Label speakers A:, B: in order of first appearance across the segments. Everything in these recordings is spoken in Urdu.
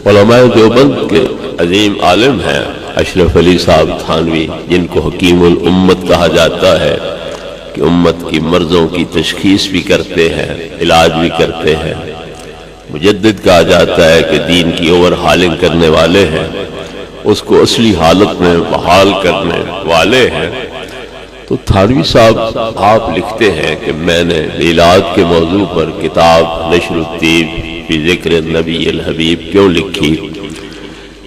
A: علماء دیوبند کے عظیم عالم ہیں اشرف علی صاحب تھانوی، جن کو حکیم الامت کہا جاتا ہے، کہ امت کی مرضوں کی تشخیص بھی کرتے ہیں، علاج بھی کرتے ہیں۔ مجدد کہا جاتا ہے کہ دین کی اوور ہالنگ کرنے والے ہیں، اس کو اصلی حالت میں بحال کرنے والے ہیں۔ تو تھانوی صاحب آپ لکھتے ہیں کہ میں نے میلاد کے موضوع پر کتاب نشر الطیب فی ذکر النبی الحبیب کیوں لکھی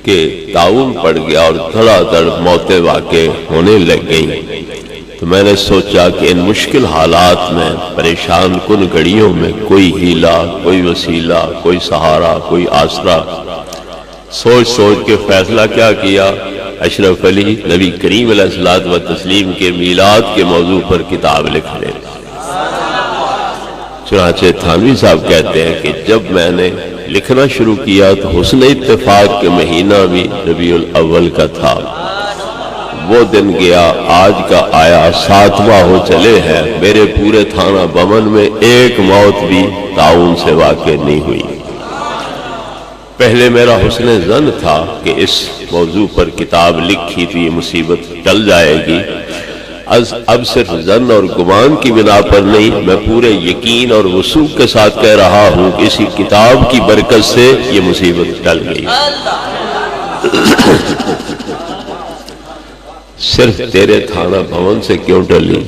A: کہ طاعون پڑ گیا اور دھڑا دھڑ موتیں واقع ہونے لگ گئیں۔ تو میں نے سوچا کہ ان مشکل حالات میں، پریشان کن گھڑیوں میں، کوئی ہیلہ، کوئی وسیلہ، کوئی سہارا، کوئی آسرا۔ سوچ سوچ کے فیصلہ کیا کیا، اشرف علی نبی کریم علیہ الصلوۃ والتسلیم کے میلاد کے موضوع پر کتاب لکھ لیں۔ چنانچہ تھانوی صاحب کہتے ہیں کہ جب میں نے لکھنا شروع کیا تو حسن اتفاق کے مہینہ بھی ربیع الاول کا تھا۔ وہ دن گیا، آج کا آیا، 7واں ہو چلے ہیں، میرے پورے تھانہ بمن میں ایک موت بھی طاعون سے واقع نہیں ہوئی۔ پہلے میرا حسن ظن تھا کہ اس موضوع پر کتاب لکھی تو یہ مصیبت ٹل جائے گی۔ اب صرف ظن اور گمان کی بنا پر نہیں، میں پورے یقین اور وثوق کے ساتھ کہہ رہا ہوں کہ اسی کتاب کی برکت سے یہ مصیبت ٹل گئی۔ صرف تیرے تھانہ بھون سے کیوں ٹلی،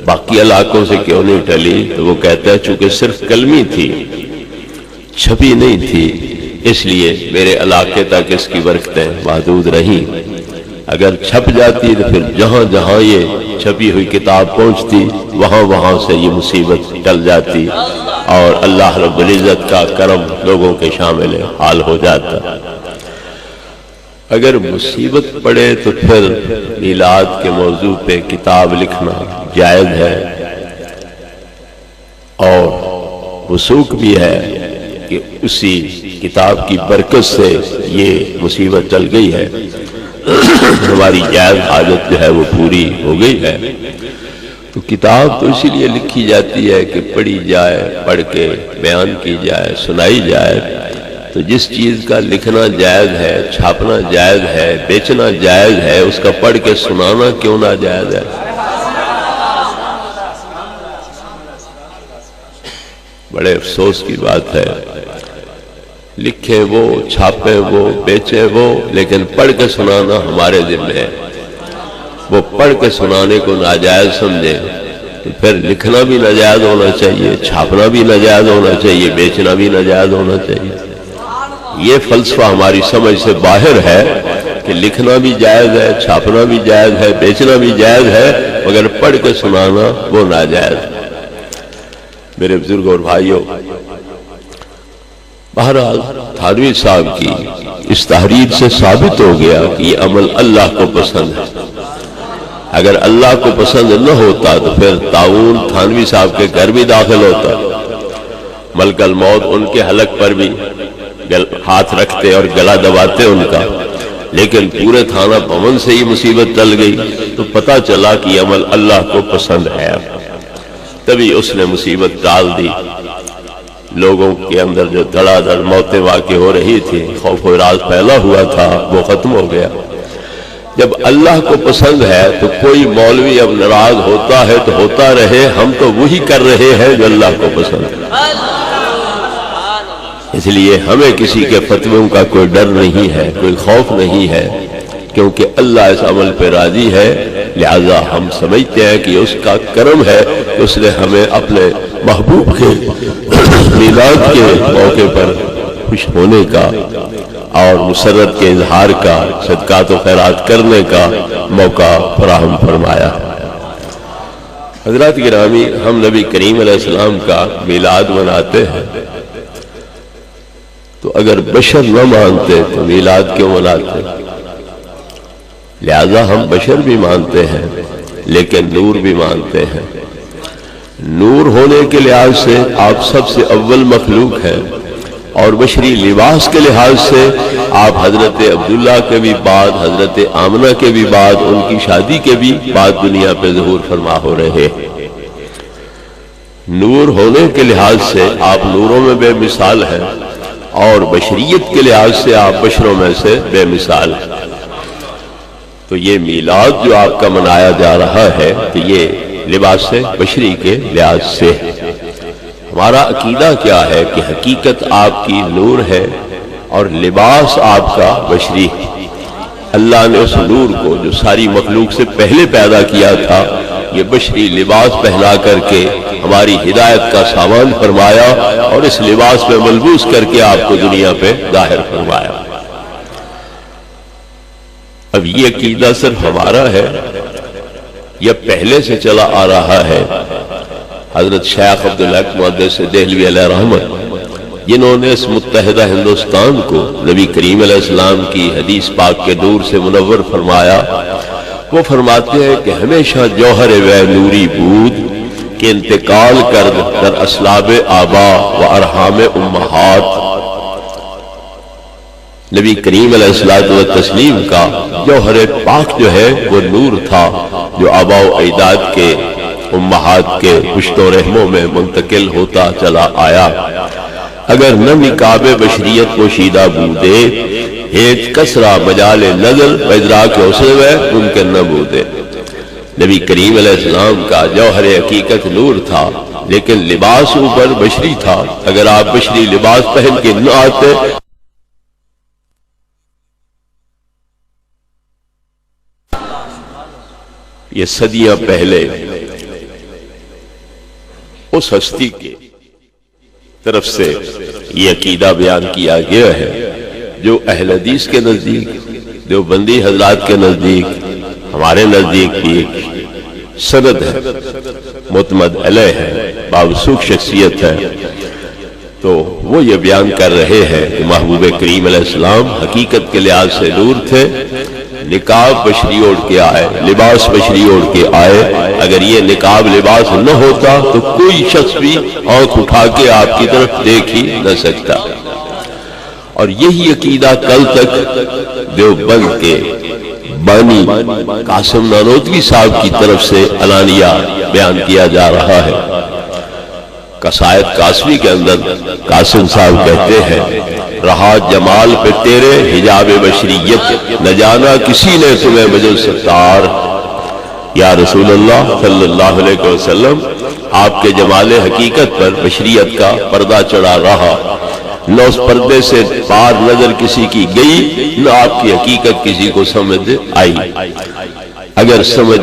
A: باقی علاقوں سے کیوں نہیں ٹلی؟ تو وہ کہتا ہے چونکہ صرف کلمی تھی، چھپی نہیں تھی، اس لیے میرے علاقے تک اس کی برکتیں محدود رہیں۔ اگر چھپ جاتی تو پھر جہاں جہاں یہ چھپی ہوئی کتاب پہنچتی، وہاں وہاں سے یہ مصیبت ٹل جاتی اور اللہ رب العزت کا کرم لوگوں کے شامل حال ہو جاتا۔ اگر مصیبت پڑے تو پھر میلاد کے موضوع پہ کتاب لکھنا جائز ہے، اور وثوق بھی ہے کہ اسی کتاب کی برکت سے یہ مصیبت ٹل گئی ہے، ہماری جائز حاجت جو ہے وہ پوری ہو گئی ہے۔ تو کتاب تو اسی لیے لکھی جاتی ہے کہ پڑھی جائے، پڑھ کے بیان کی جائے، سنائی جائے۔ تو جس چیز کا لکھنا جائز ہے، چھاپنا جائز ہے، بیچنا جائز ہے، اس کا پڑھ کے سنانا کیوں نہ جائز ہے؟ بڑے افسوس کی بات ہے، لکھیں وہ، چھاپیں وہ، بیچیں وہ، لیکن پڑھ کے سنانا ہمارے ذمہ ہے۔ وہ پڑھ کے سنانے کو ناجائز سمجھیں تو پھر لکھنا بھی ناجائز ہونا چاہیے، چھاپنا بھی ناجائز ہونا چاہیے، بیچنا بھی ناجائز ہونا چاہیے۔ یہ فلسفہ ہماری سمجھ سے باہر ہے کہ لکھنا بھی جائز ہے، چھاپنا بھی جائز ہے، بیچنا بھی جائز ہے، مگر پڑھ کے سنانا وہ ناجائز۔ میرے بزرگ اور بھائیوں، بہرحال تھانوی صاحب کی اس تحریر سے ثابت ہو گیا کہ یہ عمل اللہ کو پسند ہے۔ اگر اللہ کو پسند نہ ہوتا تو پھر طاعون تھانوی صاحب کے گھر بھی داخل ہوتا، ملک الموت ان کے حلق پر بھی ہاتھ رکھتے اور گلا دباتے ان کا، لیکن پورے تھانہ بھون سے یہ مصیبت ٹل گئی تو پتہ چلا کہ یہ عمل اللہ کو پسند ہے۔ تبھی اس نے مصیبت ٹال دی۔ لوگوں کے اندر جو دھڑا دھڑ موتیں واقع ہو رہی تھی، خوف و راز پھیلا ہوا تھا، وہ ختم ہو گیا۔ جب اللہ کو پسند ہے تو کوئی مولوی اب ناراض ہوتا ہے تو ہوتا رہے، ہم تو وہی کر رہے ہیں جو اللہ کو پسند ہے۔ اس لیے ہمیں کسی کے فتووں کا کوئی ڈر نہیں ہے، کوئی خوف نہیں ہے، کیونکہ اللہ اس عمل پہ راضی ہے۔ لہذا ہم سمجھتے ہیں کہ اس کا کرم ہے کہ اس نے ہمیں اپنے محبوب کے میلاد کے موقع پر خوش ہونے کا اور مسرت کے اظہار کا، صدقات و خیرات کرنے کا موقع فراہم فرمایا۔ حضرات گرامی، ہم نبی کریم علیہ السلام کا میلاد مناتے ہیں، تو اگر بشر نہ مانتے تو میلاد کیوں مناتے؟ لہذا ہم بشر بھی مانتے ہیں لیکن نور بھی مانتے ہیں۔ نور ہونے کے لحاظ سے آپ سب سے اول مخلوق ہیں، اور بشری لباس کے لحاظ سے آپ حضرت عبداللہ کے بھی بعد، حضرت آمنہ کے بھی بعد، ان کی شادی کے بھی بعد دنیا پہ ظہور فرما ہو رہے ہیں۔ نور ہونے کے لحاظ سے آپ نوروں میں بے مثال ہیں، اور بشریت کے لحاظ سے آپ بشروں میں سے بے مثال ہیں۔ تو یہ میلاد جو آپ کا منایا جا رہا ہے تو یہ لباس بشری کے لحاظ سے ہے۔ ہمارا عقیدہ کیا ہے کہ حقیقت آپ کی نور ہے اور لباس آپ کا بشری ہے۔ اللہ نے اس نور کو جو ساری مخلوق سے پہلے پیدا کیا تھا یہ بشری لباس پہنا کر کے ہماری ہدایت کا سامان فرمایا اور اس لباس میں ملبوس کر کے آپ کو دنیا پہ ظاہر فرمایا۔ اب یہ عقیدہ صرف ہمارا ہے یہ پہلے سے چلا آ رہا ہے۔ حضرت شیخ عبدالحق محدث دہلوی علیہ رحمت جنہوں نے اس متحدہ ہندوستان کو نبی کریم علیہ السلام کی حدیث پاک کے نور سے منور فرمایا، وہ فرماتے ہیں کہ ہمیشہ جوہر وے نوری بود کہ انتقال کرد در اسلاب آبا و ارحام امہات۔ نبی کریم علیہ الصلوۃ والتسلیم کا جوہر پاک جو ہے وہ نور تھا جو آبا و اجداد کے امہات کے پشت و رحموں میں منتقل ہوتا چلا آیا۔ اگر نہ نقاب بشریت پوشیدہ بودے ہیچ کسرا مجال نظر ادراک حسن میں ممکن نہ بودے۔ نبی کریم علیہ السلام کا جوہر حقیقت نور تھا لیکن لباس اوپر بشری تھا۔ اگر آپ بشری لباس پہن کے نہ آتے یہ صدیاں پہلے اس ہستی کی طرف سے یہ عقیدہ بیان کیا گیا ہے جو اہل حدیث کے نزدیک، دیوبندی حضرات کے نزدیک، ہمارے نزدیک بھی ایک سند ہے، معتمد علیہ ہے، باوثوق شخصیت ہے۔ تو وہ یہ بیان کر رہے ہیں کہ محبوب کریم علیہ السلام حقیقت کے لحاظ سے نور تھے، نقاب بشری اوڑھ کے آئے، لباس بشری اوڑھ کے آئے۔ اگر یہ نقاب لباس نہ ہوتا تو کوئی شخص بھی آنکھ اٹھا کے آپ کی طرف دیکھ ہی نہ سکتا۔ اور یہی عقیدہ کل تک دیوبند کے بانی قاسم نانوتوی صاحب کی طرف سے علانیہ بیان کیا جا رہا ہے۔ قصائد قاسمی کے اندر قاسم صاحب کہتے ہیں رہا جمال پہ تیرے حجاب بشریت نہ جانا کسی نے تمہیں بجو ستار۔ یا رسول اللہ صلی اللہ علیہ وسلم آپ کے جمال حقیقت پر بشریت کا پردہ چڑھا رہا، نہ اس پردے سے پار نظر کسی کی گئی نہ آپ کی حقیقت کسی کو سمجھ آئی۔ اگر سمجھ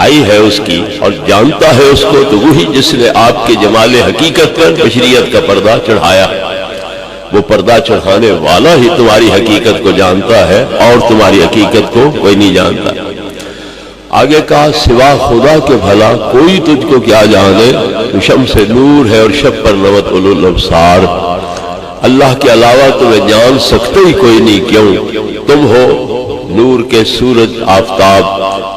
A: آئی ہے اس کی اور جانتا ہے اس کو تو وہی جس نے آپ کے جمال حقیقت پر بشریت کا پردہ چڑھایا۔ وہ پردہ چڑھانے والا ہی تمہاری حقیقت کو جانتا ہے اور تمہاری حقیقت کو کوئی نہیں جانتا۔ آگے کہا سوا خدا کے بھلا کوئی تجھ کو کیا جانے، تو شمس نور ہے اور شب پر نوت اولو الابصار۔ اللہ کے علاوہ تمہیں جان سکتے ہی کوئی نہیں، کیوں؟ تم ہو نور کے سورج آفتاب،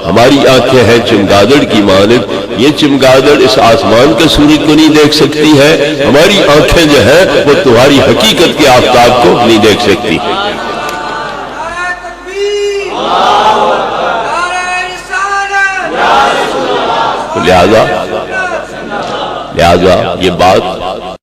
A: ہماری آنکھیں ہیں چمگادڑ کی مانند، یہ چمگادڑ اس آسمان کے سورج کو نہیں دیکھ سکتی ہے، ہماری آنکھیں جو ہیں وہ تمہاری حقیقت کے آفتاب کو نہیں دیکھ سکتی۔ لہذا یہ بات